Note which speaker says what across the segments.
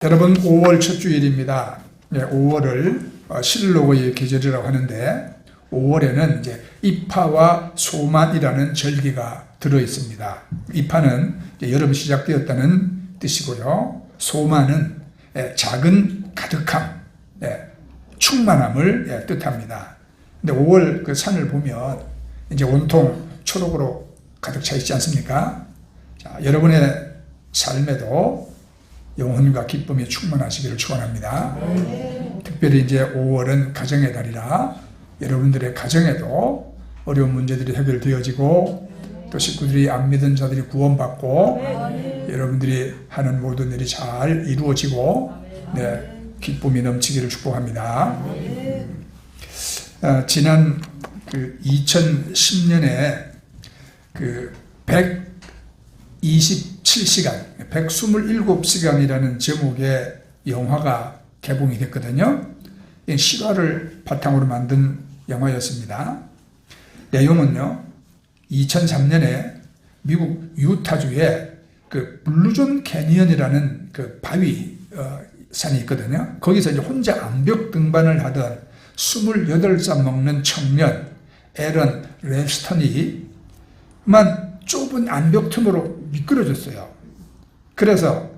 Speaker 1: 여러분, 5월 첫 주일입니다. 5월을 실록의 계절이라고 하는데 5월에는 이제 입하와 소만이라는 절기가 들어 있습니다. 입하는 여름이 시작되었다는 뜻이고요. 소만은 작은 가득함, 충만함을 뜻합니다. 근데 5월 그 산을 보면 이제 온통 초록으로 가득 차 있지 않습니까? 자, 여러분의 삶에도 영혼과 기쁨이 충만하시기를 축원합니다. 특별히 이제 5월은 가정의 달이라 여러분들의 가정에도 어려운 문제들이 해결되어지고 또 식구들이 안 믿은 자들이 구원받고 여러분들이 하는 모든 일이 잘 이루어지고 기쁨이 넘치기를 축복합니다. 지난 그 2010년에 그 127시간, 127시간이라는 제목의 영화가 개봉이 됐거든요. 실화를 바탕으로 만든 영화였습니다. 내용은요, 2003년에 미국 유타주에 그 블루존 캐니언이라는 그 바위 산이 있거든요. 거기서 이제 혼자 암벽 등반을 하던 28살 먹는 청년 에런 랩스턴이 좁은 암벽 틈으로 미끄러졌어요. 그래서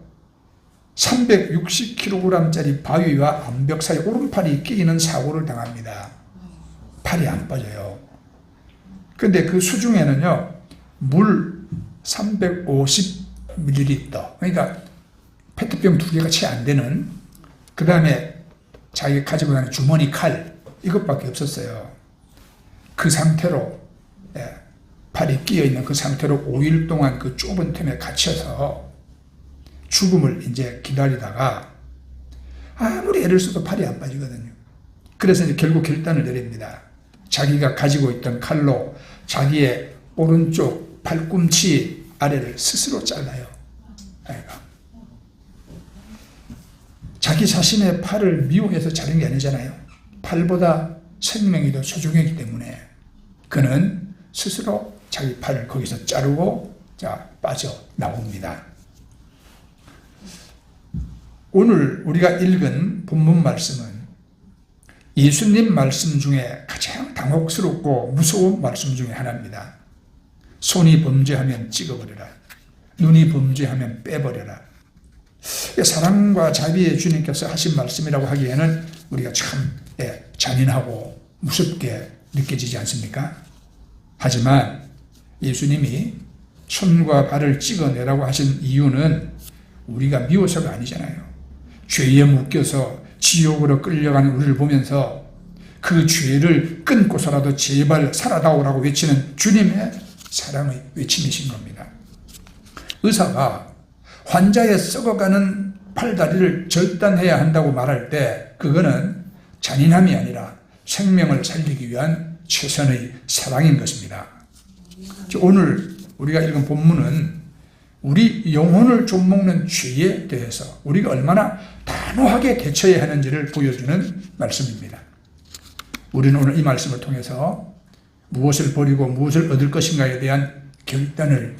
Speaker 1: 360kg짜리 바위와 암벽 사이 오른팔이 끼이는 사고를 당합니다. 팔이 안 빠져요. 근데 그 수중에는요, 물 350ml, 그러니까 페트병 2개가 채 안 되는, 그 다음에 자기가 가지고 가는 주머니 칼, 이것밖에 없었어요. 그 상태로, 팔이 끼어있는 그 상태로 5일 동안 그 좁은 틈에 갇혀서 죽음을 이제 기다리다가 아무리 애를 써도 팔이 안 빠지거든요. 그래서 이제 결국 결단을 내립니다. 자기가 가지고 있던 칼로 자기의 오른쪽 팔꿈치 아래를 스스로 잘라요. 자기 자신의 팔을 미워해서 자른 게 아니잖아요. 팔보다 생명이 더 소중하기 때문에 그는 스스로 자기 팔을 거기서 자르고 빠져나옵니다. 오늘 우리가 읽은 본문 말씀은 예수님 말씀 중에 가장 당혹스럽고 무서운 말씀 중에 하나입니다. 손이 범죄하면 찍어버려라. 눈이 범죄하면 빼버려라. 사랑과 자비의 주님께서 하신 말씀이라고 하기에는 우리가 참 잔인하고 무섭게 느껴지지 않습니까? 하지만 예수님이 손과 발을 찍어내라고 하신 이유는 우리가 미워서가 아니잖아요. 죄에 묶여서 지옥으로 끌려가는 우리를 보면서 그 죄를 끊고서라도 제발 살아다오라고 외치는 주님의 사랑의 외침이신 겁니다. 의사가 환자의 썩어가는 팔다리를 절단해야 한다고 말할 때 그거는 잔인함이 아니라 생명을 살리기 위한 최선의 사랑인 것입니다. 오늘 우리가 읽은 본문은 우리 영혼을 좀먹는 죄에 대해서 우리가 얼마나 단호하게 대처해야 하는지를 보여주는 말씀입니다. 우리는 오늘 이 말씀을 통해서 무엇을 버리고 무엇을 얻을 것인가에 대한 결단을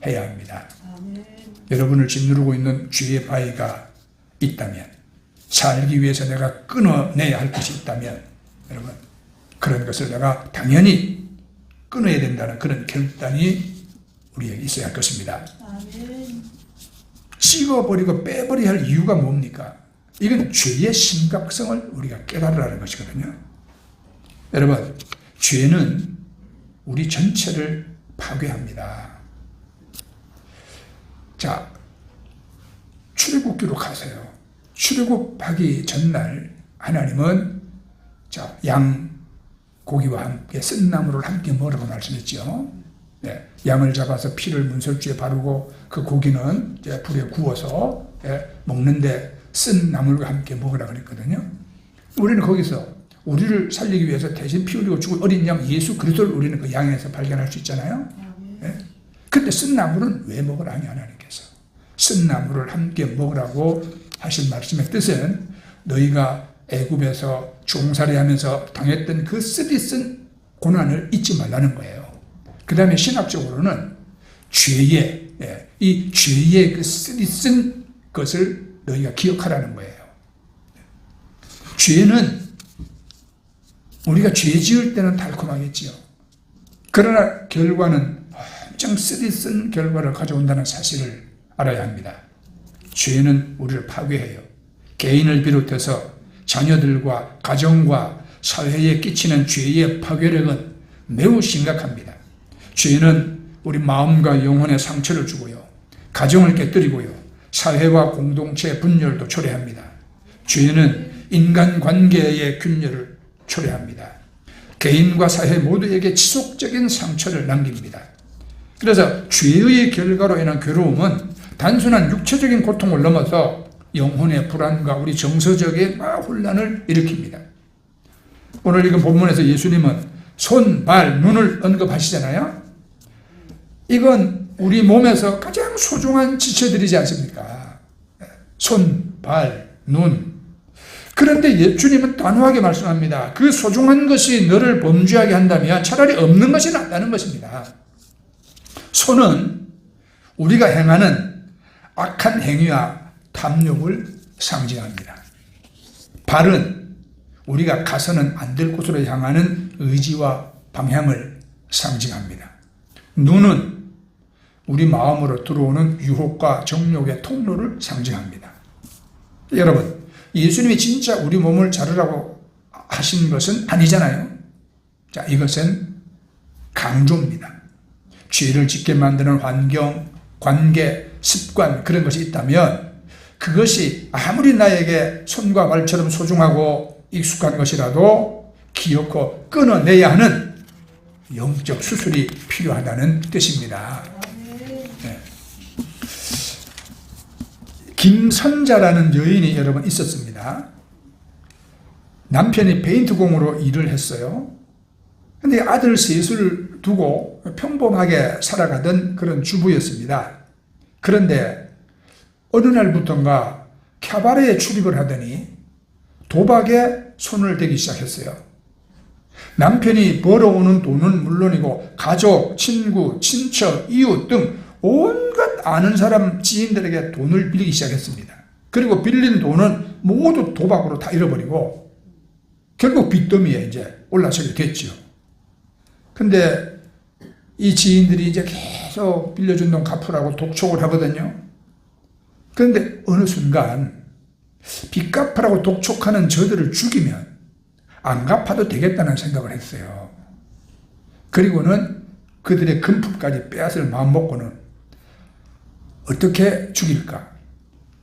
Speaker 1: 해야 합니다. 여러분을 짓누르고 있는 죄의 바위가 있다면, 살기 위해서 내가 끊어내야 할 것이 있다면, 여러분, 그런 것을 내가 당연히 끊어야 된다는 그런 결단이 우리에게 있어야 할 것입니다. 찍어버리고 빼버려야 할 이유가 뭡니까? 이건 죄의 심각성을 우리가 깨달으라는 것이거든요. 여러분, 죄는 우리 전체를 파괴합니다. 자, 출애굽기로 가세요. 출애굽하기 전날 하나님은 양 고기와 함께 쓴 나무를 함께 먹으라고 말씀했죠. 양을 잡아서 피를 문설주에 바르고 그 고기는 이제 불에 구워서 먹는데 쓴 나물과 함께 먹으라고 그랬거든요. 우리는 거기서 우리를 살리기 위해서 대신 피 흘리고 죽은 어린 양 예수 그리스도를 우리는 그 양에서 발견할 수 있잖아요. 근데 쓴 나물은 왜 먹으라 하냐, 하나님께서. 쓴 나물을 함께 먹으라고 하신 말씀의 뜻은 너희가 애굽에서 종살이하면서 당했던 그 쓰디쓴 고난을 잊지 말라는 거예요. 그 다음에 신학적으로는 이 죄의 그 쓰디쓴 것을 너희가 기억하라는 거예요. 죄는 우리가 죄 지을 때는 달콤하겠지요. 그러나 결과는 엄청 쓰디쓴 결과를 가져온다는 사실을 알아야 합니다. 죄는 우리를 파괴해요. 개인을 비롯해서 자녀들과 가정과 사회에 끼치는 죄의 파괴력은 매우 심각합니다. 죄는 우리 마음과 영혼에 상처를 주고요. 가정을 깨뜨리고요. 사회와 공동체의 분열도 초래합니다. 죄는 인간관계의 균열을 초래합니다. 개인과 사회 모두에게 지속적인 상처를 남깁니다. 그래서 죄의 결과로 인한 괴로움은 단순한 육체적인 고통을 넘어서 영혼의 불안과 우리 정서적인 혼란을 일으킵니다. 오늘 읽은 본문에서 예수님은 손, 발, 눈을 언급하시잖아요. 이건 우리 몸에서 가장 소중한 지체들이지 않습니까? 손, 발, 눈. 그런데 예수님은 단호하게 말씀합니다. 그 소중한 것이 너를 범죄하게 한다면 차라리 없는 것이 낫다는 것입니다. 손은 우리가 행하는 악한 행위와 탐욕을 상징합니다. 발은 우리가 가서는 안 될 곳으로 향하는 의지와 방향을 상징합니다. 눈은 우리 마음으로 들어오는 유혹과 정욕의 통로를 상징합니다. 여러분, 예수님이 진짜 우리 몸을 자르라고 하신 것은 아니잖아요. 자, 이것은 강조입니다. 죄를 짓게 만드는 환경, 관계, 습관 그런 것이 있다면 그것이 아무리 나에게 손과 발처럼 소중하고 익숙한 것이라도 기어코 끊어내야 하는 영적 수술이 필요하다는 뜻입니다. 네. 김선자라는 여인이 여러분 있었습니다. 남편이 페인트공으로 일을 했어요. 근데 아들 셋을 두고 평범하게 살아가던 그런 주부였습니다. 그런데 어느 날부터인가 캬바레에 출입을 하더니 도박에 손을 대기 시작했어요. 남편이 벌어오는 돈은 물론이고 가족, 친구, 친척, 이웃 등 온갖 아는 사람 지인들에게 돈을 빌리기 시작했습니다. 그리고 빌린 돈은 모두 도박으로 다 잃어버리고 결국 빚더미에 이제 올라서게 됐죠. 근데 이 지인들이 이제 계속 빌려준 돈 갚으라고 독촉을 하거든요. 그런데 어느 순간 빚 갚으라고 독촉하는 저들을 죽이면 안 갚아도 되겠다는 생각을 했어요. 그리고는 그들의 금품까지 빼앗을 마음 먹고는 어떻게 죽일까?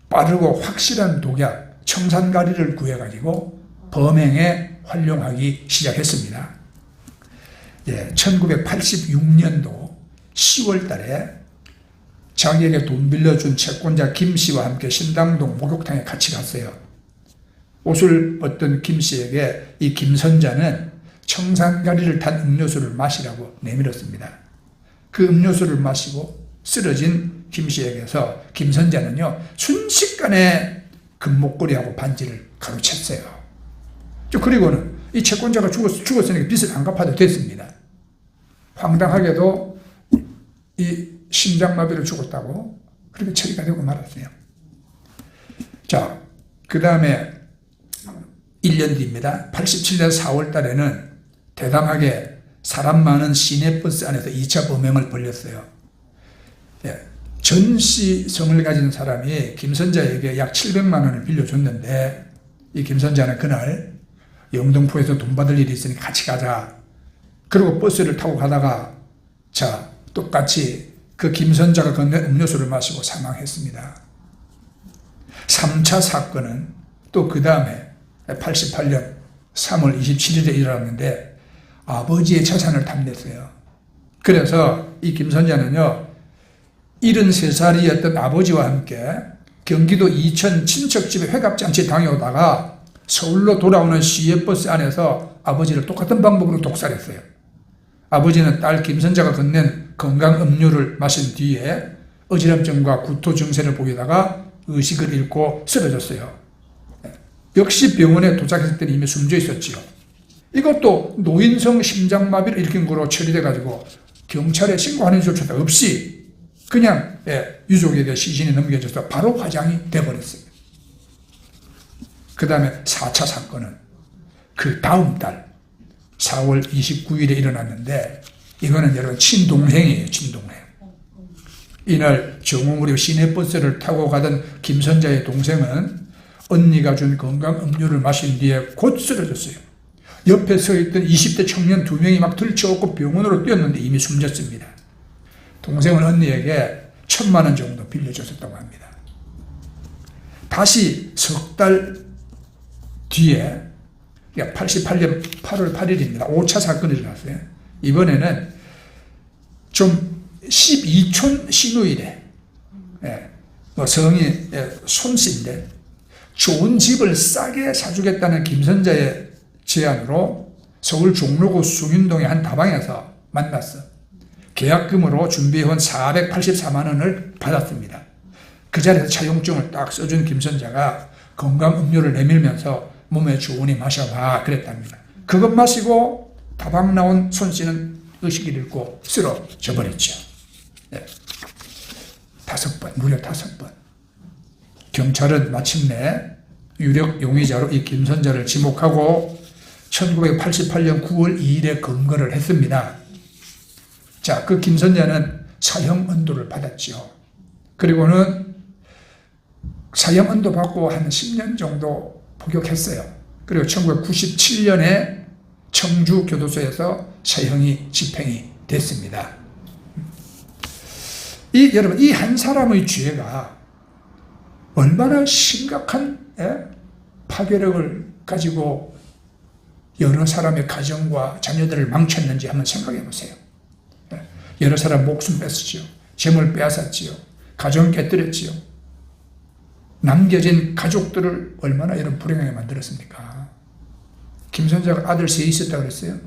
Speaker 1: 빠르고 확실한 독약, 청산가리를 구해가지고 범행에 활용하기 시작했습니다. 1986년도 10월 달에 자기에게 돈 빌려준 채권자 김 씨와 함께 신당동 목욕탕에 같이 갔어요. 옷을 벗던 김 씨에게 이 김선자는 청산가리를 탄 음료수를 마시라고 내밀었습니다. 그 음료수를 마시고 쓰러진 김 씨에게서 김선자는요, 순식간에 금목걸이하고 반지를 가로챘어요. 그리고는 이 채권자가 죽었으니까 빚을 안 갚아도 됐습니다. 황당하게도 이 심장마비를 죽었다고 그렇게 처리가 되고 말았어요. 자, 그 다음에 1년 뒤입니다. 87년 4월 달에는 대담하게 사람 많은 시내버스 안에서 2차 범행을 벌였어요. 전씨 성을 가진 사람이 김선자에게 약 700만 원을 빌려줬는데 이 김선자는 그날 영등포에서 돈 받을 일이 있으니 같이 가자. 그리고 버스를 타고 가다가 자, 똑같이 그 김선자가 건넨 음료수를 마시고 사망했습니다. 3차 사건은 또 그 다음에 88년 3월 27일에 일어났는데 아버지의 재산을 탐냈어요. 그래서 이 김선자는요, 73살이었던 아버지와 함께 경기도 이천 친척집에 회갑잔치 당해오다가 서울로 돌아오는 시외버스 안에서 아버지를 똑같은 방법으로 독살했어요. 아버지는 딸 김선자가 건넨 건강 음료를 마신 뒤에 어지럼증과 구토 증세를 보이다가 의식을 잃고 쓰러졌어요. 역시 병원에 도착했을 때는 이미 숨져 있었지요. 이것도 노인성 심장마비를 일으킨 거로 처리돼가지고 경찰에 신고하는 조차도 없이 그냥 유족에게 시신이 넘겨져서 바로 화장이 돼버렸어요. 그 다음에 4차 사건은 그 다음 달 4월 29일에 일어났는데, 이거는 여러분 친동생이에요. 친동생. 이날 정오무렵 시내버스를 타고 가던 김선자의 동생은 언니가 준 건강 음료를 마신 뒤에 곧 쓰러졌어요. 옆에 서 있던 20대 청년 2명이 막 들쳐오고 병원으로 뛰었는데 이미 숨졌습니다. 동생은 언니에게 1,000만 원 정도 빌려줬었다고 합니다. 다시 석 달 뒤에 88년 8월 8일입니다. 5차 사건이 일어났어요. 이번에는 좀 12촌 시누이래. 성이 손씨인데 좋은 집을 싸게 사주겠다는 김선자의 제안으로 서울 종로구 숭인동의 한 다방에서 만났어. 계약금으로 준비해온 484만 원을 받았습니다. 그 자리에서 차용증을 딱 써준 김선자가 건강 음료를 내밀면서 몸에 좋으니 마셔봐 그랬답니다. 그것 마시고 다방 나온 손씨는 의식을 잃고 쓰러져 버렸죠. 5번, 무려 5번. 경찰은 마침내 유력 용의자로 이 김선자를 지목하고 1988년 9월 2일에 검거를 했습니다. 자, 그 김선자는 사형 언도를 받았죠. 그리고는 사형 언도 받고 한 10년 정도 복역했어요. 그리고 1997년에 청주교도소에서 사형이 집행이 됐습니다. 여러분, 이 한 사람의 죄가 얼마나 심각한 파괴력을 가지고 여러 사람의 가정과 자녀들을 망쳤는지 한번 생각해 보세요. 여러 사람 목숨 뺐었지요. 재물 빼앗았지요. 가정 깨뜨렸지요. 남겨진 가족들을 얼마나 이런 불행하게 만들었습니까? 김선자가 아들 셋이 있었다고 그랬어요.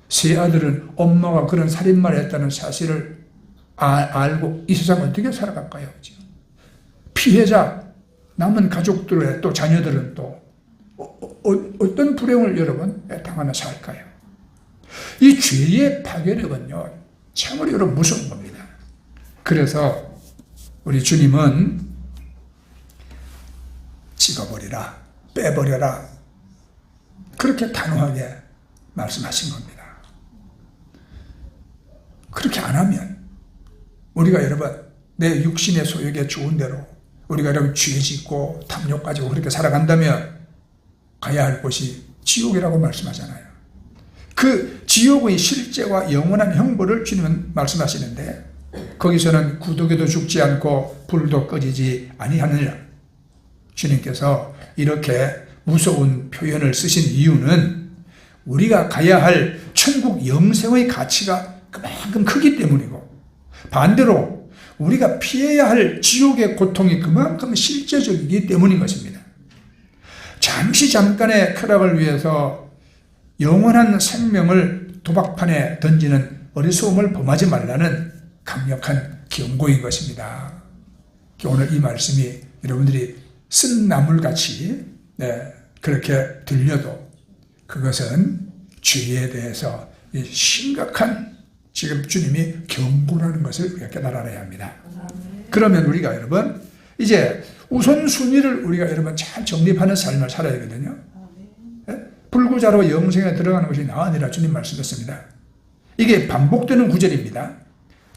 Speaker 1: 세 아들은 엄마가 그런 살인마를 했다는 사실을 알고 이 세상 어떻게 살아갈까요? 피해자, 남은 가족들의 또 자녀들은 또 어떤 불행을 여러분 당하면서 살까요? 이 죄의 파괴력은요, 참으로 여러분 무서운 겁니다. 그래서 우리 주님은 찍어버리라, 빼버려라, 그렇게 단호하게 말씀하신 겁니다. 그렇게 안 하면 우리가 여러분 내 육신의 소욕에 좋은 대로 우리가 여러분 죄 짓고 탐욕 가지고 그렇게 살아간다면 가야 할 곳이 지옥이라고 말씀하잖아요. 그 지옥의 실제와 영원한 형벌을 주님은 말씀하시는데, 거기서는 구더기도 죽지 않고 불도 꺼지지 아니하느냐. 주님께서 이렇게 무서운 표현을 쓰신 이유는 우리가 가야 할 천국 영생의 가치가 그만큼 크기 때문이고, 반대로 우리가 피해야 할 지옥의 고통이 그만큼 실제적이기 때문인 것입니다. 잠깐의 쾌락을 위해서 영원한 생명을 도박판에 던지는 어리석음을 범하지 말라는 강력한 경고인 것입니다. 오늘 이 말씀이 여러분들이 쓴 나물같이 그렇게 들려도 그것은 죄에 대해서 심각한 지금 주님이 경고라는 것을 우리가 깨달아야 합니다. 그러면 우리가 여러분 이제 우선순위를 우리가 여러분 잘 정립하는 삶을 살아야 되거든요. 불구자로 영생에 들어가는 것이 나으니라 주님 말씀했습니다. 이게 반복되는 구절입니다.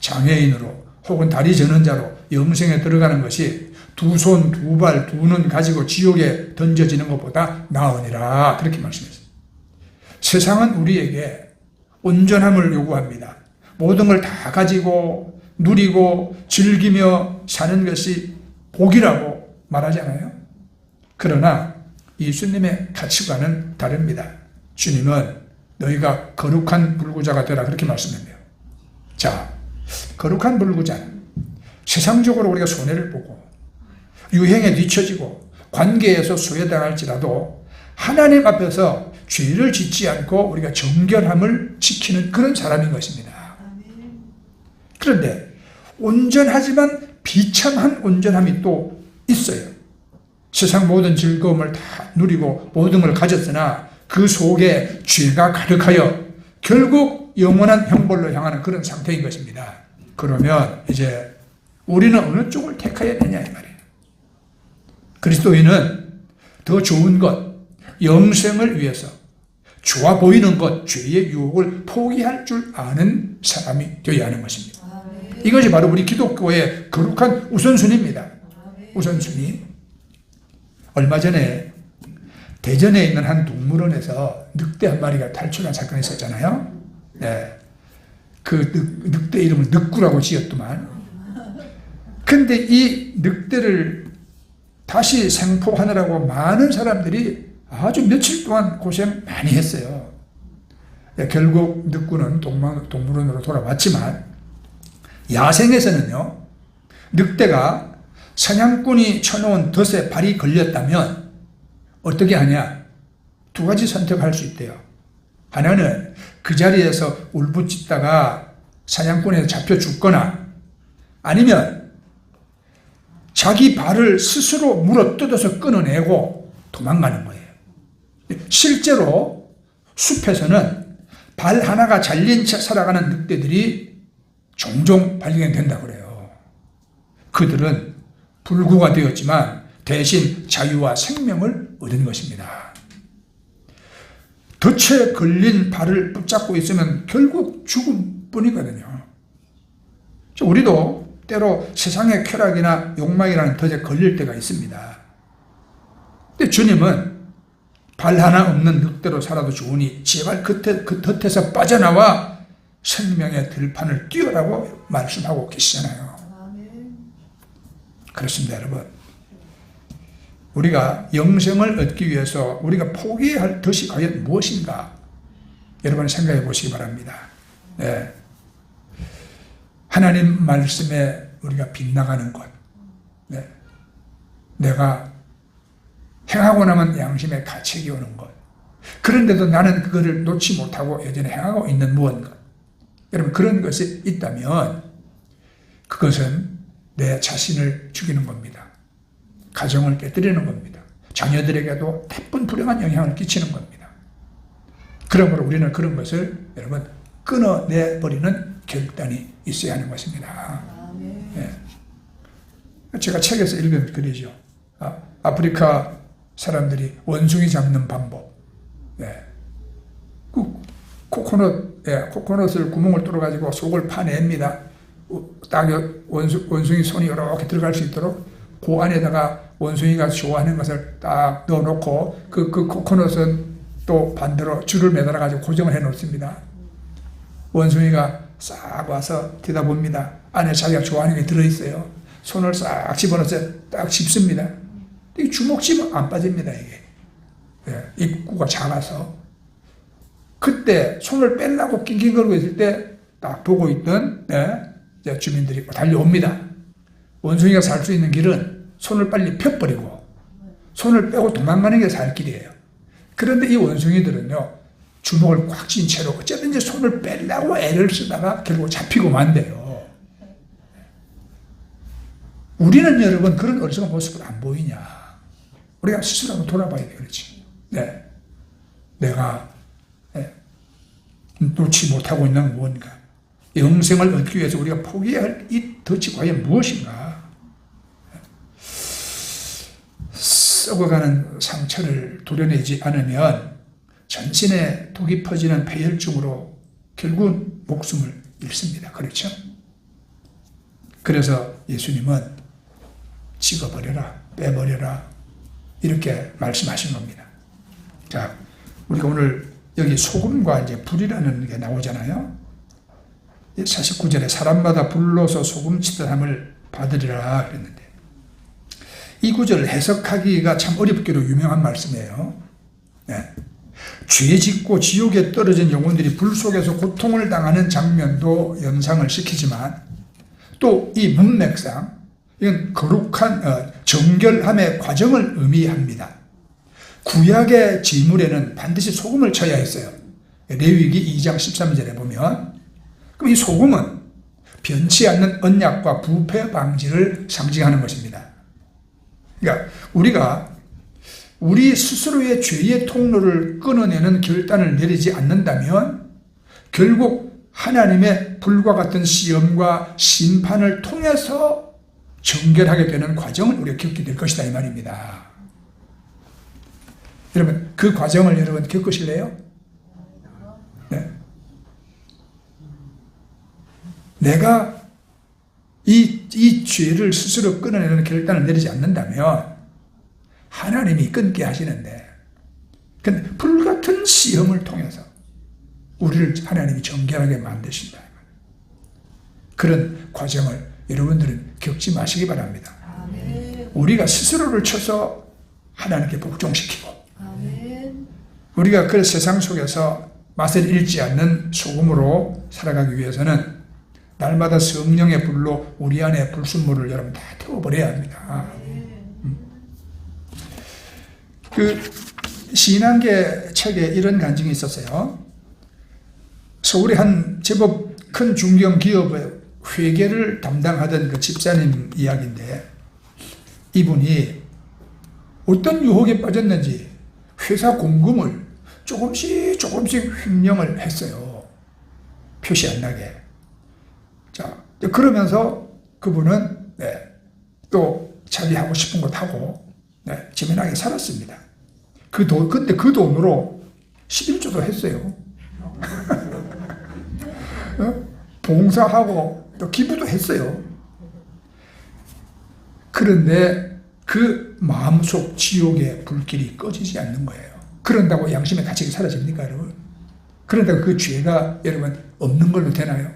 Speaker 1: 장애인으로 혹은 다리 저는 자로 영생에 들어가는 것이 두 손, 두 발, 두 눈 가지고 지옥에 던져지는 것보다 나으니라 그렇게 말씀했어요. 세상은 우리에게 온전함을 요구합니다. 모든 걸 다 가지고 누리고 즐기며 사는 것이 복이라고 말하잖아요. 그러나 예수님의 가치관은 다릅니다. 주님은 너희가 거룩한 불구자가 되라 그렇게 말씀했네요. 자, 거룩한 불구자는 세상적으로 우리가 손해를 보고 유행에 뒤처지고 관계에서 소외당할지라도 하나님 앞에서 죄를 짓지 않고 우리가 정결함을 지키는 그런 사람인 것입니다. 그런데 온전하지만 비참한 온전함이 또 있어요. 세상 모든 즐거움을 다 누리고 모든 걸 가졌으나 그 속에 죄가 가득하여 결국 영원한 형벌로 향하는 그런 상태인 것입니다. 그러면 이제 우리는 어느 쪽을 택해야 되냐 이 말이에요. 그리스도인은 더 좋은 것, 영생을 위해서 좋아 보이는 것, 죄의 유혹을 포기할 줄 아는 사람이 되어야 하는 것입니다. 이것이 바로 우리 기독교의 거룩한 우선순위입니다. 우선순위. 얼마 전에 대전에 있는 한 동물원에서 늑대 한 마리가 탈출한 사건이 있었잖아요. 네. 그 늑대 이름을 늑구라고 지었더만. 근데 이 늑대를 다시 생포하느라고 많은 사람들이 아주 며칠 동안 고생 많이 했어요. 네, 결국 늑구는 동물원으로 돌아왔지만 야생에서는요, 늑대가 사냥꾼이 쳐놓은 덫에 발이 걸렸다면 어떻게 하냐? 두 가지 선택할 수 있대요. 하나는 그 자리에서 울부짖다가 사냥꾼에 잡혀 죽거나, 아니면 자기 발을 스스로 물어뜯어서 끊어내고 도망가는 거예요. 실제로 숲에서는 발 하나가 잘린 채 살아가는 늑대들이 종종 발견된다고 그래요. 그들은 불구가 되었지만 대신 자유와 생명을 얻은 것입니다. 덫에 걸린 발을 붙잡고 있으면 결국 죽음뿐이거든요. 우리도 때로 세상의 쾌락이나 욕망이라는 덫에 걸릴 때가 있습니다. 근데 주님은 발 하나 없는 늑대로 살아도 좋으니 제발 그 덫에서 빠져나와 생명의 들판을 뛰어라고 말씀하고 계시잖아요. 그렇습니다, 여러분. 우리가 영생을 얻기 위해서 우리가 포기해야 할 덫이 과연 무엇인가? 여러분 생각해 보시기 바랍니다. 네. 하나님 말씀에 우리가 빗나가는 것. 네. 내가 행하고 나면 양심에 가책이 오는 것. 그런데도 나는 그거를 놓지 못하고 여전히 행하고 있는 무언가. 여러분 그런 것이 있다면 그것은 내 자신을 죽이는 겁니다. 가정을 깨뜨리는 겁니다. 자녀들에게도 나쁜 불행한 영향을 끼치는 겁니다. 그러므로 우리는 그런 것을 여러분 끊어내버리는 결단이 있어야 하는 것입니다. 네. 제가 책에서 읽은 글이죠. 아프리카 사람들이 원숭이 잡는 방법. 네. 코코넛을 구멍을 뚫어가지고 속을 파냅니다. 딱 원숭이 손이 이렇게 들어갈 수 있도록 그 안에다가 원숭이가 좋아하는 것을 딱 넣어놓고 그 코코넛은 또 반대로 줄을 매달아가지고 고정을 해놓습니다. 원숭이가 싹 와서 들여다봅니다. 안에 자기가 좋아하는 게 들어있어요. 손을 싹 집어넣어서 딱 집습니다. 이 주먹 집어 안 빠집니다, 이게. 예, 입구가 작아서. 그때 손을 빼려고 낑낑거리고 있을 때 딱 보고 있던 주민들이 달려옵니다. 원숭이가 살 수 있는 길은 손을 빨리 펴버리고 손을 빼고 도망가는 게 살 길이에요. 그런데 이 원숭이들은요, 주먹을 꽉 쥔 채로 어쨌든지 손을 빼려고 애를 쓰다가 결국 잡히고 만대요. 우리는 여러분 그런 어리석은 모습을 안 보이냐? 우리가 스스로 한번 돌아봐야 돼요. 그렇지? 네. 내가 놓지 못하고 있는 무언가, 영생을 얻기 위해서 우리가 포기해야 할 이 덫이 과연 무엇인가? 썩어가는 상처를 도려내지 않으면 전신에 독이 퍼지는 폐혈증으로 결국은 목숨을 잃습니다. 그렇죠? 그래서 예수님은 찍어버려라, 빼버려라 이렇게 말씀하신 겁니다. 자, 우리가 오늘 여기 소금과 이제 불이라는 게 나오잖아요. 49절에 사람마다 불로서 소금치듯함을 받으리라 그랬는데, 이 구절을 해석하기가 참 어렵기로 유명한 말씀이에요. 네. 죄 짓고 지옥에 떨어진 영혼들이 불 속에서 고통을 당하는 장면도 연상을 시키지만, 또 이 문맥상 이건 거룩한 정결함의 과정을 의미합니다. 구약의 제물에는 반드시 소금을 쳐야 했어요. 레위기 2장 13절에 보면, 그럼 이 소금은 변치 않는 언약과 부패 방지를 상징하는 것입니다. 그러니까 우리가 우리 스스로의 죄의 통로를 끊어내는 결단을 내리지 않는다면 결국 하나님의 불과 같은 시험과 심판을 통해서 정결하게 되는 과정을 우리가 겪게 될 것이다 이 말입니다. 여러분 그 과정을 여러분 겪으실래요? 네. 내가 이 죄를 스스로 끊어내는 결단을 내리지 않는다면 하나님이 끊게 하시는데, 불같은 시험을 통해서 우리를 하나님이 정결하게 만드신다. 그런 과정을 여러분들은 겪지 마시기 바랍니다. 아멘. 우리가 스스로를 쳐서 하나님께 복종시키고, 아멘. 우리가 그 세상 속에서 맛을 잃지 않는 소금으로 살아가기 위해서는 날마다 성령의 불로 우리 안에 불순물을 여러분 다 태워버려야 합니다. 그 신앙계 책에 이런 간증이 있었어요. 서울의 한 제법 큰 중견 기업의 회계를 담당하던 그 집사님 이야기인데, 이분이 어떤 유혹에 빠졌는지 회사 공금을 조금씩 횡령을 했어요. 표시 안 나게. 자, 그러면서 그분은 또 자기 하고 싶은 것 하고 재미나게 살았습니다. 근데 그 돈으로 11조도 했어요. 봉사하고 또 기부도 했어요. 그런데 그 마음속 지옥의 불길이 꺼지지 않는 거예요. 그런다고 양심의 가책이 사라집니까, 여러분? 그런다고 그 죄가 여러분 없는 걸로 되나요?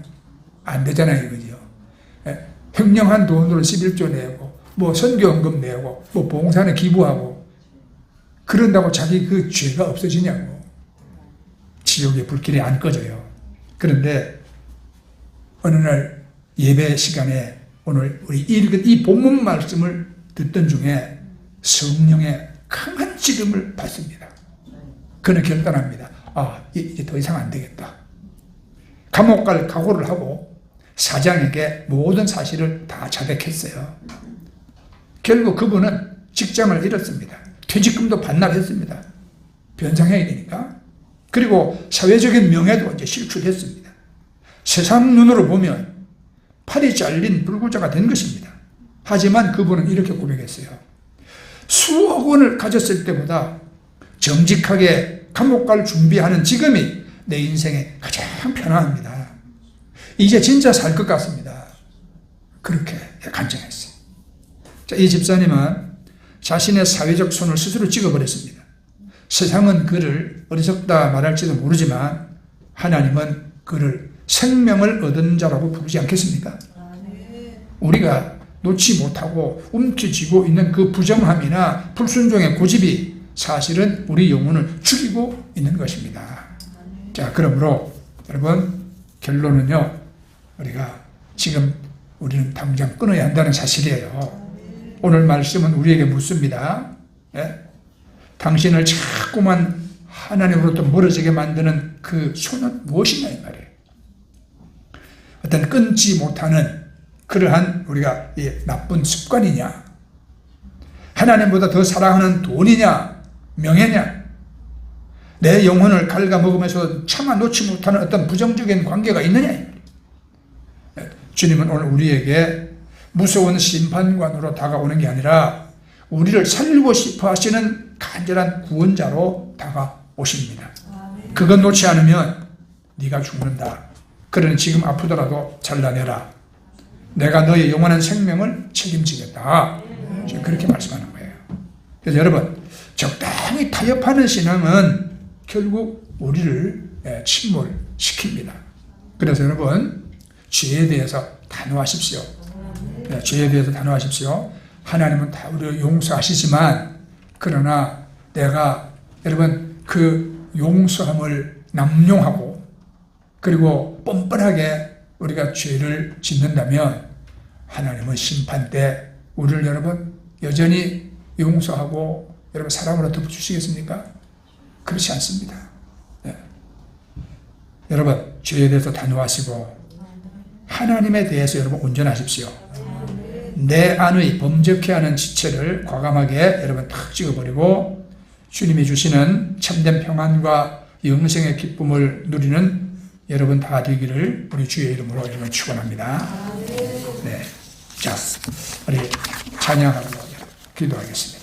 Speaker 1: 안 되잖아요, 그죠? 횡령한 돈으로 11조 내고, 뭐 선교헌금 내고, 뭐 봉사는 기부하고, 그런다고 자기 그 죄가 없어지냐고. 지옥의 불길이 안 꺼져요. 그런데 어느 날 예배 시간에 오늘 우리 읽은 이 본문 말씀을 듣던 중에 성령의 강한 지름을 받습니다. 그는 결단합니다. 이제 더 이상 안 되겠다. 감옥 갈 각오를 하고 사장에게 모든 사실을 다 자백했어요. 결국 그분은 직장을 잃었습니다. 퇴직금도 반납했습니다. 변상해야 되니까. 그리고 사회적인 명예도 이제 실추됐습니다. 세상 눈으로 보면 팔이 잘린 불구자가 된 것입니다. 하지만 그분은 이렇게 고백했어요. 수억 원을 가졌을 때보다 정직하게 감옥 갈 준비하는 지금이 내 인생에 가장 편안합니다. 이제 진짜 살 것 같습니다. 그렇게 간증했어요. 자, 이 집사님은 자신의 사회적 손을 스스로 찍어버렸습니다. 세상은 그를 어리석다 말할지도 모르지만 하나님은 그를 생명을 얻은 자라고 부르지 않겠습니까? 우리가 놓지 못하고 움켜쥐고 있는 그 부정함이나 불순종의 고집이 사실은 우리 영혼을 죽이고 있는 것입니다. 자, 그러므로 여러분 결론은요, 우리가 지금 우리는 당장 끊어야 한다는 사실이에요. 오늘 말씀은 우리에게 묻습니다. 당신을 자꾸만 하나님으로부터 멀어지게 만드는 그 손은 무엇이냐 이 말이에요. 어떤 끊지 못하는 그러한 우리가 나쁜 습관이냐, 하나님보다 더 사랑하는 돈이냐, 명예냐, 내 영혼을 갉아먹으면서 차마 놓지 못하는 어떤 부정적인 관계가 있느냐. 주님은 오늘 우리에게 무서운 심판관으로 다가오는 게 아니라 우리를 살리고 싶어 하시는 간절한 구원자로 다가오십니다. 그것 놓지 않으면 네가 죽는다. 그러니 지금 아프더라도 잘라내라. 내가 너의 영원한 생명을 책임지겠다. 지금 그렇게 말씀하는 거예요. 그래서 여러분, 적당히 타협하는 신앙은 결국 우리를 침몰시킵니다. 그래서 여러분, 죄에 대해서 단호하십시오. 죄에 대해서 단호하십시오. 하나님은 다 우리를 용서하시지만, 그러나 내가 여러분 그 용서함을 남용하고 그리고 뻔뻔하게 우리가 죄를 짓는다면 하나님은 심판 때 우리를 여러분 여전히 용서하고 여러분 사랑으로 덮어주시겠습니까? 그렇지 않습니다. 여러분 죄에 대해서 단호하시고 하나님에 대해서 여러분 온전하십시오. 내 안의 범죄케 하는 지체를 과감하게 여러분 탁 찍어버리고 주님이 주시는 참된 평안과 영생의 기쁨을 누리는 여러분 다 되기를 우리 주의 이름으로 여러분 축원합니다. 네, 자, 우리 찬양하고 기도하겠습니다.